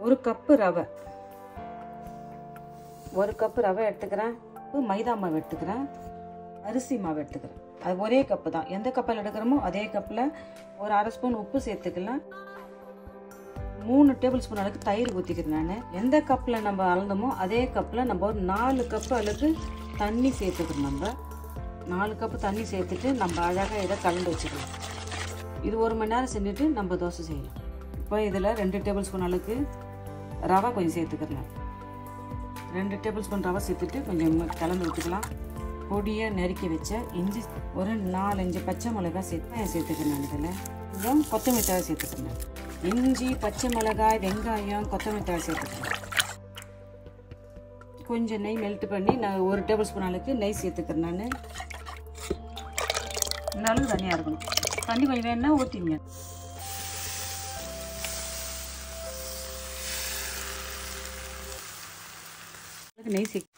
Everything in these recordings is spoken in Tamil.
1 கப்பு ரவை, 1 கப்பு ரவை எடுத்துக்கிறேன். மைதா மாவு எடுத்துக்கிறேன். அரிசி மாவு எடுத்துக்கிறேன். அது ஒரே கப்பு தான். எந்த கப்பில் எடுக்கிறோமோ அதே கப்பில் ஒரு 1/2 ஸ்பூன் உப்பு சேர்த்துக்கலாம். 3 டேபிள் ஸ்பூன் அளவுக்கு தயிர் ஊற்றிக்கிறேன். நான் எந்த கப்பில் நம்ம அளந்தோமோ அதே கப்பில் நம்ம ஒரு 4 கப்பு அளவுக்கு தண்ணி சேர்த்துக்கிறோம். நம்ம 4 கப்பு தண்ணி சேர்த்துட்டு நம்ம அழகாக இதை கலந்து வச்சுக்கலாம். இது 1 மணி நேரம் செஞ்சுட்டு நம்ம தோசை செய்யலாம். இப்போ இதில் 2 டேபிள் ஸ்பூன் அளவுக்கு ரவை கொஞ்சம் சேர்த்துக்கிறேன். 2 டேபிள் ஸ்பூன் ரவை சேர்த்துட்டு கொஞ்சம் கலந்து விட்டுக்கலாம். பொடியை நறுக்கி வச்ச இஞ்சி, ஒரு 4-5 பச்சை மிளகாய் சேர்த்துக்கிறேன். நான் இதில் கொஞ்சம் கொத்தமல்லி தழை சேர்த்துக்கிறேன். இஞ்சி, பச்சை மிளகாய், வெங்காயம், கொத்தமல்லி தழை சேர்த்துக்கிறேன். கொஞ்சம் நெய் மெல்ட் பண்ணி நான் 1 டேபிள் ஸ்பூன் அளவுக்கு நெய் சேர்த்துக்கிறேன். நான் இந்த அளவுக்கு தனியாக இருக்கணும். தண்ணி கொஞ்சம் வேணும்னா ஊற்றிங்க. நெய் சேர்க்க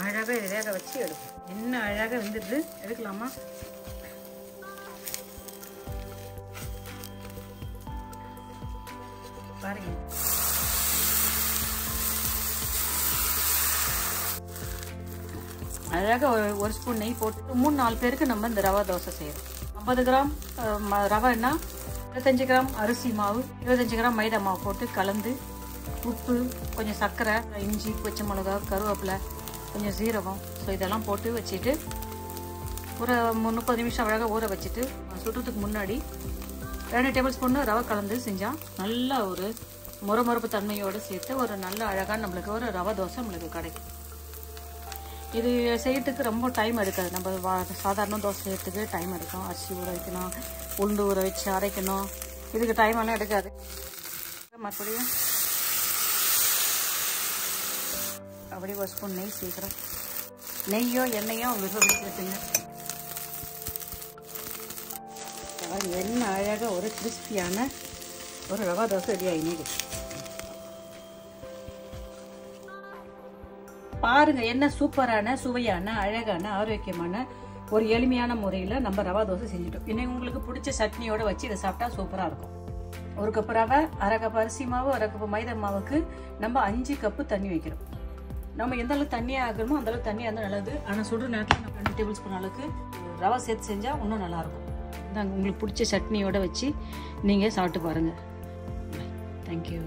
அழகாக இதை வேக வச்சு எடுக்கும். என்ன அழகாக வந்துடுது. எடுக்கலாமா? பாருங்க. அழகாக ஒரு ஸ்பூன் நெய் போட்டு 3-4 பேருக்கு நம்ம இந்த ரவா தோசை செய்யறோம். 50 கிராம் ரவைன்னா 25 கிராம் அரிசி மாவு, 25 கிராம் மைதா மாவு போட்டு கலந்து, உப்பு, கொஞ்சம் சர்க்கரை, இஞ்சி, பச்சை மிளகா, கருவேப்பிலை, கொஞ்சம் சீரகம், ஸோ இதெல்லாம் போட்டு வச்சுட்டு ஒரு 30 நிமிஷம் அழகாக ஊற வச்சுட்டு சுடுறதுக்கு முன்னாடி 2 டேபிள் ஸ்பூன் ரவை கலந்து செஞ்சால் நல்ல ஒரு முறமுறப்பு தன்மையோடு சேர்த்து ஒரு நல்ல அழகாக நம்மளுக்கு ஒரு ரவை தோசை நம்மளுக்கு கிடைக்கும். இது செய்யறதுக்கு ரொம்ப டைம் எடுக்காது. நம்ம சாதாரண தோசை செய்யறதுக்கு டைம் எடுக்கும். அரிசி ஊற வைக்கணும், உளுந்து ஊற வச்சு அரைக்கணும். இதுக்கு டைம் எல்லாம் எடுக்காது. மறுபடியும் அப்படியே 1 ஸ்பூன் நெய் சேர்க்குறோம். நெய்யோ எண்ணெயோ உங்களுக்கு வீட்டுங்க. என்ன அழகாக ஒரு கிறிஸ்பியான ஒரு ரவா தோசை ரெடி ஆகினீங்க. பாருங்க, என்ன சூப்பரான, சுவையான, அழகான, ஆரோக்கியமான ஒரு எளிமையான முறையில் நம்ம ரவா தோசை செஞ்சுட்டோம். இன்னும் உங்களுக்கு பிடிச்ச சட்னியோட வச்சு இதை சாப்பிட்டா சூப்பராக இருக்கும். 1 கப்பு ரவை, 1/2 கப்பு அரிசி மாவு, 1/2 கப்பு மைதா மாவுக்கு நம்ம 5 கப்பு தண்ணி வைக்கிறோம். நம்ம எந்த அளவுக்கு தண்ணியாக ஆகணுமோ அந்த அளவுக்கு தண்ணியாக இருந்தால் நல்லது. ஆனால் சுடுற நேரத்தில் நம்ம 2 டேபிள் ஸ்பூன் அளவுக்கு ரவை சேர்த்து செஞ்சால் இன்னும் நல்லாயிருக்கும். உங்களுக்கு பிடிச்ச சட்னியோட வச்சு நீங்கள் சாப்பிட்டு பாருங்கள். தேங்க்யூ.